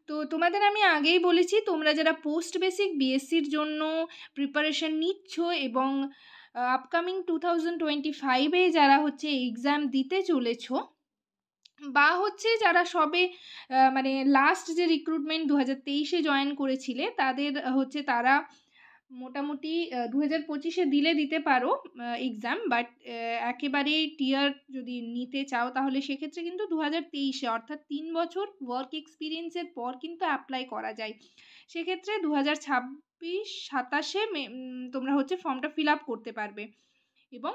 তো তোমাদের আমি আগেই বলেছি, তোমরা যারা পোস্ট বেসিক বিএসসির জন্য প্রিপারেশন নিচ্ছ এবং আপকামিং 2025-এ যারা হচ্ছে এক্সাম দিতে চলেছ, বা হচ্ছে যারা সবে মানে লাস্ট যে রিক্রুটমেন্ট 2023-এ জয়েন করেছিলে, তাদের হচ্ছে তারা মোটামুটি 2025-এ দিতে পারো এক্সাম, বাট একেবারেই টিয়ার যদি নিতে চাও তাহলে সেক্ষেত্রে কিন্তু 2023-এ, অর্থাৎ 3 বছর ওয়ার্ক এক্সপিরিয়েন্সের পর কিন্তু অ্যাপ্লাই করা যায়। সেক্ষেত্রে 2026-27-এ তোমরা হচ্ছে ফর্মটা ফিল আপ করতে পারবে এবং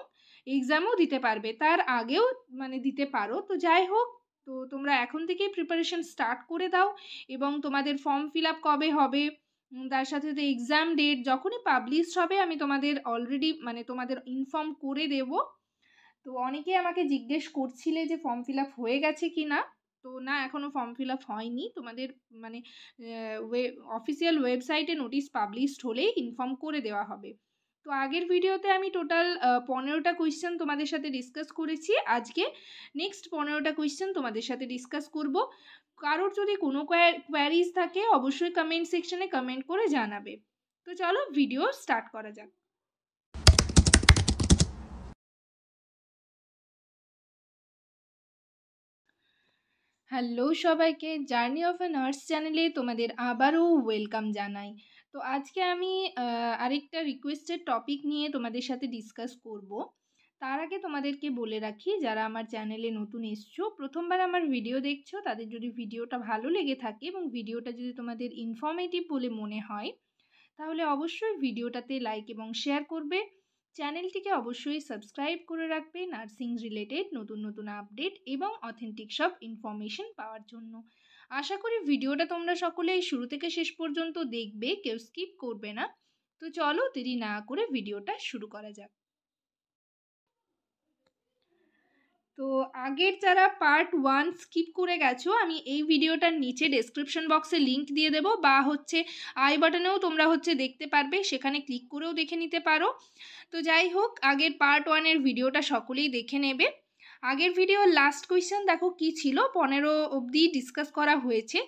এক্সামও দিতে পারবে, তার আগেও মানে দিতে পারো। তো যাই হোক, তো তোমরা এখন থেকেই প্রিপারেশন স্টার্ট করে দাও এবং তোমাদের ফর্ম ফিল আপ কবে হবে, তার সাথে সাথে এক্সাম ডেট যখনই পাবলিশড হবে আমি তোমাদের অলরেডি মানে তোমাদের ইনফর্ম করে দেব। তো অনেকেই আমাকে জিজ্ঞেস করছিলে যে ফর্ম ফিল আপ হয়ে গেছে কি না। তো না, এখনও ফর্ম ফিল আপ হয়নি, তোমাদের মানে অফিসিয়াল ওয়েবসাইটে নোটিশ পাবলিশড হলেই ইনফর্ম করে দেওয়া হবে। তো আগের ভিডিওতে আমি টোটাল 15টা কোয়েশ্চেন তোমাদের সাথে ডিসকাস করেছি, আজকে নেক্সট 15টা কোয়েশ্চেন তোমাদের সাথে ডিসকাস করব। কারোর যদি কোনো কোয়ারিজ থাকে অবশ্যই কমেন্ট সেকশনে কমেন্ট করে জানাবে। তো চলো ভিডিও স্টার্ট করা যাক। হ্যালো সবাইকে, জার্নি অফ এ নার্স চ্যানেলে তোমাদের আবারও ওয়েলকাম জানাই। তো আজকে আমি আরেকটা রিকোয়েস্টেড টপিক নিয়ে তোমাদের সাথে ডিসকাস করব। তার আগে তোমাদেরকে বলে রাখি, যারা আমার চ্যানেলে নতুন এসছো, প্রথমবার আমার ভিডিও দেখছো, তাদের যদি ভিডিওটা ভালো লেগে থাকে এবং ভিডিওটা যদি তোমাদের ইনফর্মেটিভ বলে মনে হয়, তাহলে অবশ্যই ভিডিওটাতে লাইক এবং শেয়ার করবে। চ্যানেলটিকে অবশ্যই সাবস্ক্রাইব করে রাখবে নার্সিং রিলেটেড নতুন নতুন আপডেট এবং অথেন্টিক সব ইনফরমেশন পাওয়ার জন্য। আশা করি ভিডিওটা তোমরা সকলেই শুরু থেকে শেষ পর্যন্ত দেখবে, কেউ স্কিপ করবে না। তো চলো দেরি না করে ভিডিওটা শুরু করা যাক। তো আগের যারা পার্ট 1 স্কিপ করে গেছো, আমি এই ভিডিওটার নিচে ডেসক্রিপশন বক্সে লিংক দিয়ে দেবো, বা হচ্ছে আই বাটনেও তোমরা হচ্ছে দেখতে পারবে, সেখানে ক্লিক করেও দেখে নিতে পারো। তো যাই হোক, আগের পার্ট 1-এর ভিডিওটা সকলেই দেখে নেবে। আগের ভিডিওর লাস্ট কোয়েশ্চেন দেখো কি ছিল, 15 অবধি ডিসকাস করা হয়েছে।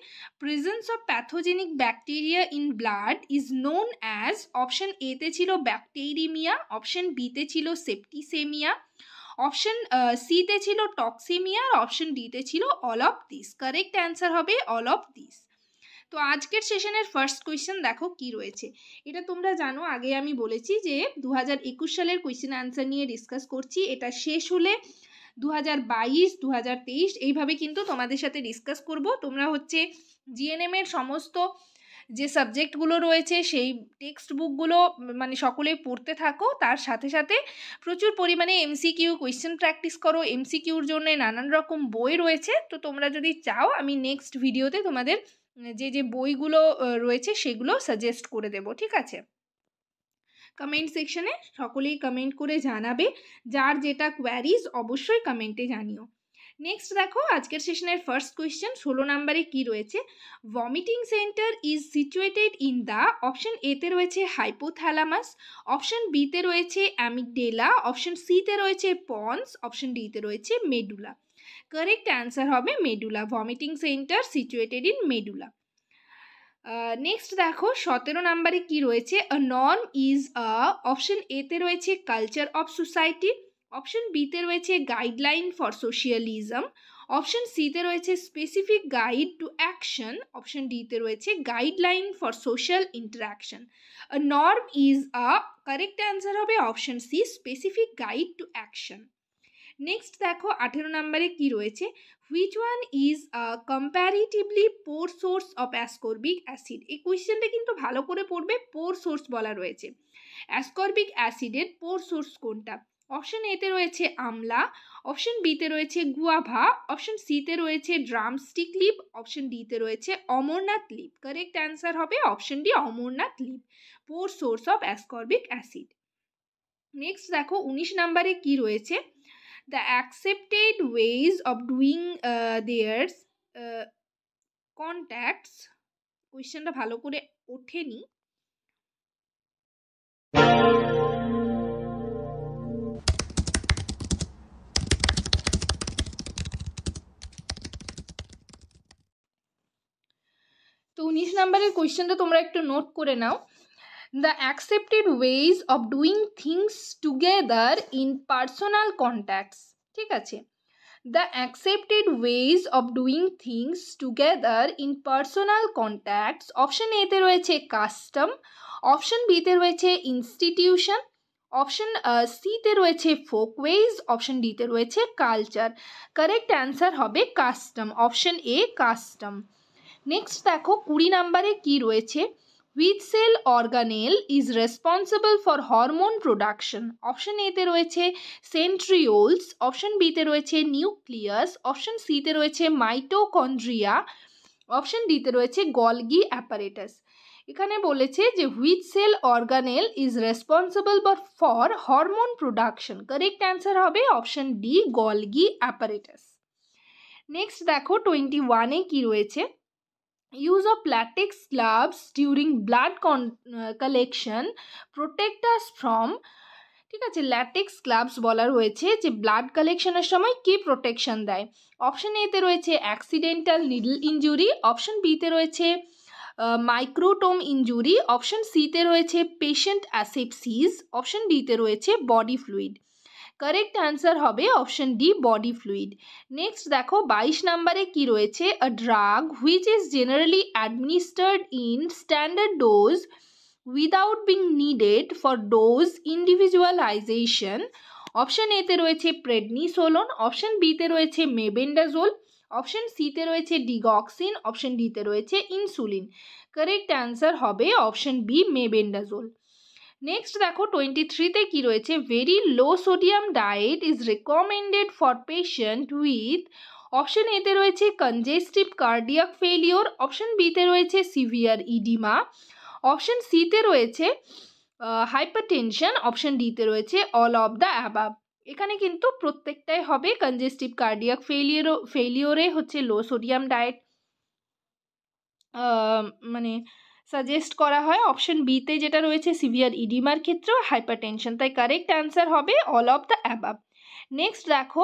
Presence of pathogenic bacteria in blood is known as, option এতে ছিল ব্যাকটেরিমিয়া, অপশন বিতে ছিল সেপ্টিসেমিয়া, অপশন সিতে ছিল টক্সিমিয়া, আর অপশন ডিতে ছিল all of this. Correct answer হবে অল অফ দিস। তো আজকের সেশনের ফার্স্ট কোয়েশ্চেন দেখো কি রয়েছে। এটা তোমরা জানো, আগে আমি বলেছি যে 2021 সালের কোয়েশ্চেন অ্যান্সার নিয়ে ডিসকাস করছি। এটা শেষ হলে 2022, 2023 এইভাবে কিন্তু তোমাদের সাথে ডিসকাস করব। তোমরা হচ্ছে জিএনএম এর সমস্ত যে সাবজেক্টগুলো রয়েছে সেই টেক্সট বুকগুলো মানে সকলেই পড়তে থাকো, তার সাথে সাথে প্রচুর পরিমাণে এমসিকিউ কোয়েশ্চেন প্র্যাকটিস করো। এমসিকিউর জন্য নানান রকম বই রয়েছে, তো তোমরা যদি চাও আমি নেক্সট ভিডিওতে তোমাদের যে যে বইগুলো রয়েছে সেগুলো সাজেস্ট করে দেব, ঠিক আছে? কমেন্ট সেকশনে সকলেই কমেন্ট করে জানাবে, যার যেটা কোয়ারিজ অবশ্যই কমেন্টে জানিও। নেক্সট দেখো আজকের সেশনের ফার্স্ট কোয়েশ্চেন 16 নম্বরে কি রয়েছে। Vomiting centre is situated in the, option এতে রয়েছে হাইপোথ্যালামাস, অপশন বিতে রয়েছে অ্যামিগডেলা, অপশন সিতে রয়েছে পন্স, অপশন ডিতে রয়েছে মেডুলা। কারেক্ট অ্যান্সার হবে medulla. Vomiting centre situated in medulla. Next দেখো 17 নম্বরে কি রয়েছে। আ নর্ম ইজ আ, অপশন এতে রয়েছে কালচার অফ সোসাইটি, অপশন বিতে রয়েছে গাইডলাইন ফর সোশিয়ালিজম, অপশন সিতে রয়েছে specific guide to action, option ডিতে রয়েছে guideline for social interaction. A norm is a, correct answer হবে option C, specific guide to action. Next দেখো 18 নম্বরে কি রয়েছে। Which one is comparatively poor source of ascorbic acid. এই কোয়েশ্চেনটা কিন্তু ভালো করে পড়বে, পোর সোর্স বলা রয়েছে। অ্যাসকর্বিক অ্যাসিডের পোর সোর্স কোনটা? অপশন এতে রয়েছে আমলা, অপশন বিতে রয়েছে গুয়াভা, অপশন সিতে রয়েছে ড্রামস্টিক লিপ, অপশন ডিতে রয়েছে অমরনাথ লিপ। কারেক্ট অ্যান্সার হবে অপশন ডি, অমরনাথ লিপ, poor source of ascorbic acid. Next দেখো 19 নম্বরে কি রয়েছে। The accepted ways of doing their contacts, কোয়েশ্চেনটা ভালো করে ওঠেনি। তো 19 নম্বরের কোয়েশ্চেনটা তোমরা একটু নোট করে নাও। The accepted ways of doing things together in personal contacts. ঠিক আছে, the accepted ways of doing things together in personal contacts. Option এতে রয়েছে কাস্টম, অপশন বিতে রয়েছে ইনস্টিটিউশন, অপশন সিতে রয়েছে ফোকওয়েজ, অপশন ডিতে রয়েছে কালচার। কারেক্ট অ্যান্সার হবে custom, option A custom. Next দেখো 20 নম্বরে কি রয়েছে, which cell organelle is responsible for hormone production. Option এতে রয়েছে সেন্ট্রিওলস, অপশন বিতে রয়েছে নিউক্লিয়াস, অপশন সিতে রয়েছে মাইটোকন্ড্রিয়া, অপশন ডিতে রয়েছে গলগি অ্যাপারেটাস। এখানে বলেছে যে which cell organelle is responsible for hormone production. Correct answer হবে option D Golgi apparatus. Next দেখো 21-এ কি রয়েছে, use of latex gloves during blood collection protect us from। ঠিক আছে, ল্যাটেক্স গ্লাভস বলা হয়েছে যে ব্লাড কালেকশনের সময় কি প্রোটেকশন দেয়। অপশন এতে রয়েছে অ্যাক্সিডেন্টাল নিডল ইনজুরি, অপশন বিতে রয়েছে মাইক্রোটোম ইনজুরি, অপশন সিতে রয়েছে পেশেন্ট অ্যাসেপসিস, অপশন ডিতে রয়েছে বডি ফ্লুইড। কারেক্ট অ্যান্সার হবে option D body fluid. Next দেখো 22 নম্বরে কি রয়েছে, a drug which is generally administered in standard dose without being needed for dose individualization. Option এতে রয়েছে প্রেডনিসোলোন, অপশন বিতে রয়েছে মেবেন্ডাজোল, অপশন সিতে রয়েছে ডিগক্সিন, অপশন ডিতে রয়েছে ইনসুলিন। কারেক্ট অ্যান্সার হবে অপশন বি মেবেন্ডাজোল। নেক্সট দেখো 23-তে কি রয়েছে, very low sodium diet is recommended for patient with. Option এতে রয়েছে কনজেস্টিভ কার্ডিয়াক ফেলিওর, অপশন বিতে রয়েছে সিভিয়ার ইডিমা, অপশন সিতে রয়েছে হাইপারটেনশন, অপশন ডিতে রয়েছে অল অফ দ্য অ্যাবাভ। এখানে কিন্তু প্রত্যেকটাই হবে কনজেস্টিভ কার্ডিয়াক ফেলিওরে হচ্ছে লো সোডিয়াম ডায়েট মানে সাজেস্ট করা হয়। অপশন বিতে যেটা রয়েছে সিভিয়ার ইডিমার ক্ষেত্রেও হাইপারটেনশন, তাই কারেক্ট অ্যান্সার হবে all of the above. Next দেখো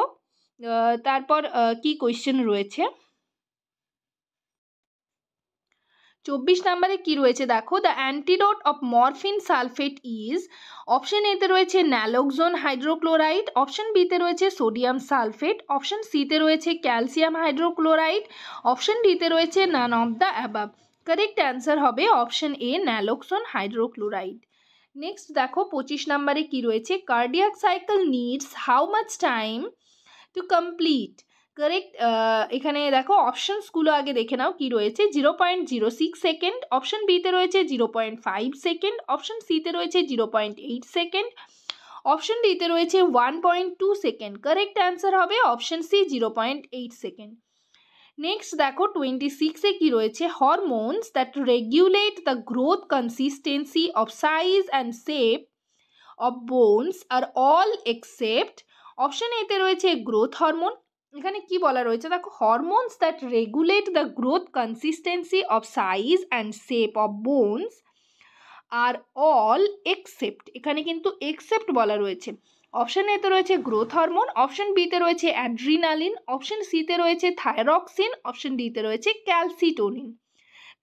তারপর কি কোয়েশ্চেন রয়েছে, 24 নম্বরে কি রয়েছে দেখো, the antidote of morphine sulphate is. Option এতে রয়েছে ন্যালোক্সোন হাইড্রোক্লোরাইড, অপশন বিতে রয়েছে সোডিয়াম সালফেট, অপশন সিতে রয়েছে ক্যালসিয়াম হাইড্রোক্লোরাইড, অপশন ডিতে রয়েছে none of the above. Correct answer হবে option A naloxone hydrochloride. Next দেখো 25 নম্বরে কি রয়েছে, cardiac cycle needs how much time to complete. Correct, এখানে দেখো অপশনসগুলো আগে দেখে নাও কি রয়েছে, 0.06 সেকেন্ড, অপশন বিতে রয়েছে 0.5 সেকেন্ড, অপশন সিতে রয়েছে 0.8 সেকেন্ড, অপশন ডিতে রয়েছে 1.2 সেকেন্ড। কারেক্ট অ্যান্সার হবে অপশন সি 0.8 সেকেন্ড। নেক্সট দেখো 26-এ কি রয়েছে, hormones that regulate the growth consistency of size and shape of bones are all except. Option এতে রয়েছে গ্রোথ হরমোন। এখানে কি বলা রয়েছে দেখো, hormones that regulate the growth consistency of size and shape of bones are all except, এখানে কিন্তু except বলা রয়েছে। অপশন এতে রয়েছে গ্রোথ হরমোন, অপশন বিতে রয়েছে অ্যাড্রিনালিন, অপশন সিতে রয়েছে থাইরক্সিন, অপশন ডিতে রয়েছে ক্যালসিটোনিন।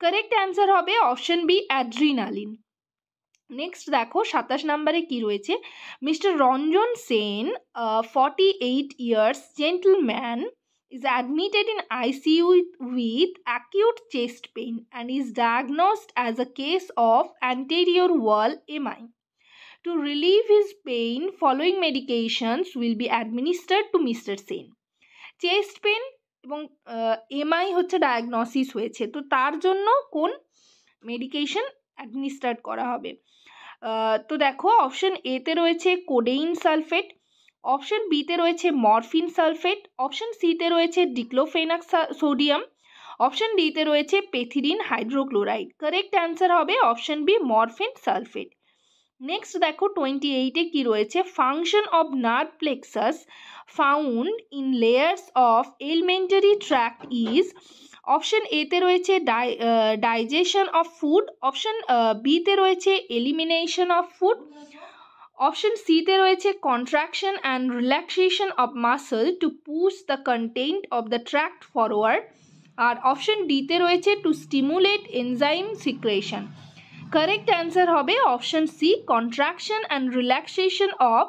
কারেক্ট অ্যান্সার হবে অপশন বি অ্যাড্রিনালিন। নেক্সট দেখো 27 নম্বরে কি রয়েছে, mister Ranjan Sen 48 years gentleman is admitted in ICU with acute chest pain and is diagnosed as a case of anterior wall MI. To relieve his pain, following medications will be administered to Mr. Sen. Chest pain এবং MI হচ্ছে diagnosis হয়েছে, তো তার জন্য কোন medication administered করা হবে। তো দেখো অপশন এতে রয়েছে কোডেইন সালফেট, অপশন বিতে রয়েছে মরফিন সালফেট, অপশন সিতে রয়েছে ডিক্লোফেনাক সোডিয়াম, অপশন ডিতে রয়েছে পেথিডিন হাইড্রোক্লোরাইড। কারেক্ট অ্যান্সার হবে option B morphine sulphate. Next দেখো 28-এ কি রয়েছে, function of nerve plexus found in layers of alimentary tract is. Option এতে রয়েছে ডাইজেশন অফ ফুড, অপশন বিতে রয়েছে এলিমিনেশন অফ ফুড, অপশন সিতে রয়েছে contraction and relaxation of muscle to push the content of the tract forward, আর option ডিতে রয়েছে to stimulate enzyme secretion. Correct answer হবে option C, contraction and relaxation of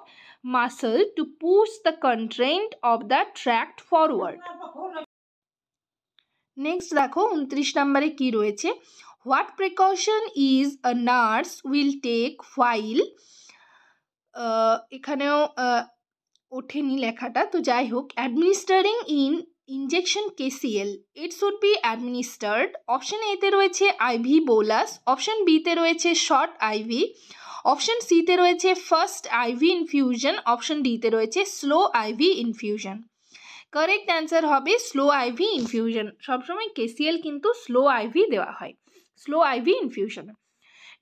muscle to push the content of the tract forward. Next দেখো 29 নম্বরে কি রয়েছে, what precaution is a nurse will take while, এখানেও ওঠেনি লেখাটা, তো যাই হোক, administering injection KCl, it should be administered. Option এতে রয়েছে আইভি বোলাস, অপশন বিতে রয়েছে শর্ট আইভি, অপশন সিতে রয়েছে ফার্স্ট আইভি ইনফিউশন, অপশন ডিতে রয়েছে slow IV infusion. Correct answer হবে স্লো আইভি ইনফিউশন। সবসময় কেসিএল কিন্তু স্লো আইভি দেওয়া হয়, স্লো আইভি ইনফিউশন।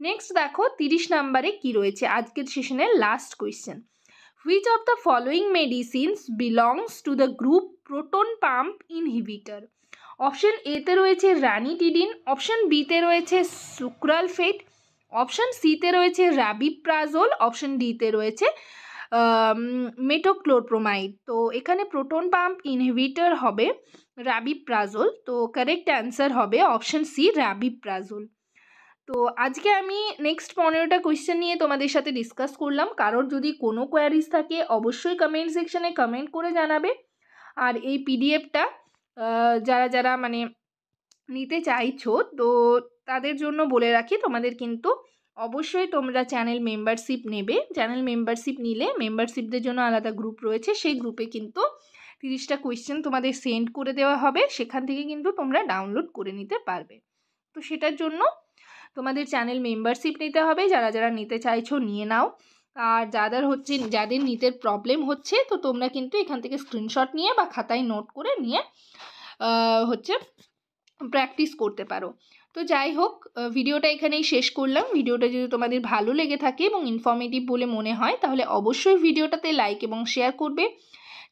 নেক্সট দেখো 30 নম্বরে কি রয়েছে, আজকের সেশনের last question. Which of the following medicines belongs to the group proton pump inhibitor? Option এতে রয়েছে রানিটিডিন, অপশন বিতে রয়েছে সুক্রালফেট, অপশন সিতে রয়েছে রাবিপ্রাজোল, অপশন ডিতে রয়েছে মেটোক্লোপ্রোমাইড। তো এখানে প্রোটন পাম্প ইনহিবিটর হবে রাবিপ্রাজোল, তো কারেক্ট অ্যান্সার হবে অপশন সি রাবিপ্রাজোল। তো আজকে আমি নেক্সট 15টা কোয়েশ্চেন নিয়ে তোমাদের সাথে ডিসকাস করলাম। কারোর যদি কোনো কোয়ারিজ থাকে অবশ্যই কমেন্ট সেকশনে কমেন্ট করে জানাবে। আর এই পিডিএফটা যারা যারা মানে নিতে চাইছো তো তাদের জন্য বলে রাখি, তোমাদের কিন্তু অবশ্যই তোমরা চ্যানেল মেম্বারশিপ নেবে। চ্যানেল মেম্বারশিপ নিলে মেম্বারশিপদের জন্য আলাদা গ্রুপ রয়েছে, সেই গ্রুপে কিন্তু 30টা কোয়েশ্চেন তোমাদের সেন্ড করে দেওয়া হবে, সেখান থেকে কিন্তু তোমরা ডাউনলোড করে নিতে পারবে। তো সেটার জন্য তোমাদের চ্যানেল মেম্বারশিপ নিতে হবে, যারা যারা নিতে চাইছো নিয়ে নাও। আর যাদের নিতে প্রবলেম হচ্ছে তো তোমরা কিন্তু এখান থেকে স্ক্রিনশট নিয়ে বা খাতায় নোট করে নিয়ে প্র্যাকটিস করতে পারো। তো যাই হোক, ভিডিওটা এখানেই শেষ করলাম। ভিডিওটা যদি তোমাদের ভালো লেগে থাকে এবং ইনফরমেটিভ বলে মনে হয় তাহলে অবশ্যই ভিডিওটাতে লাইক এবং শেয়ার করবে।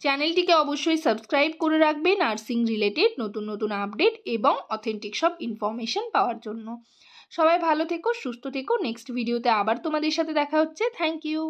চ্যানেলটিকে অবশ্যই সাবস্ক্রাইব করে রাখবে নার্সিং রিলেটেড নতুন নতুন আপডেট এবং অথেন্টিক সব ইনফরমেশন পাওয়ার জন্য। সবাই ভালো থেকো, সুস্থ থেকো। নেক্সট ভিডিওতে আবার তোমাদের সাথে দেখা হচ্ছে। Thank you.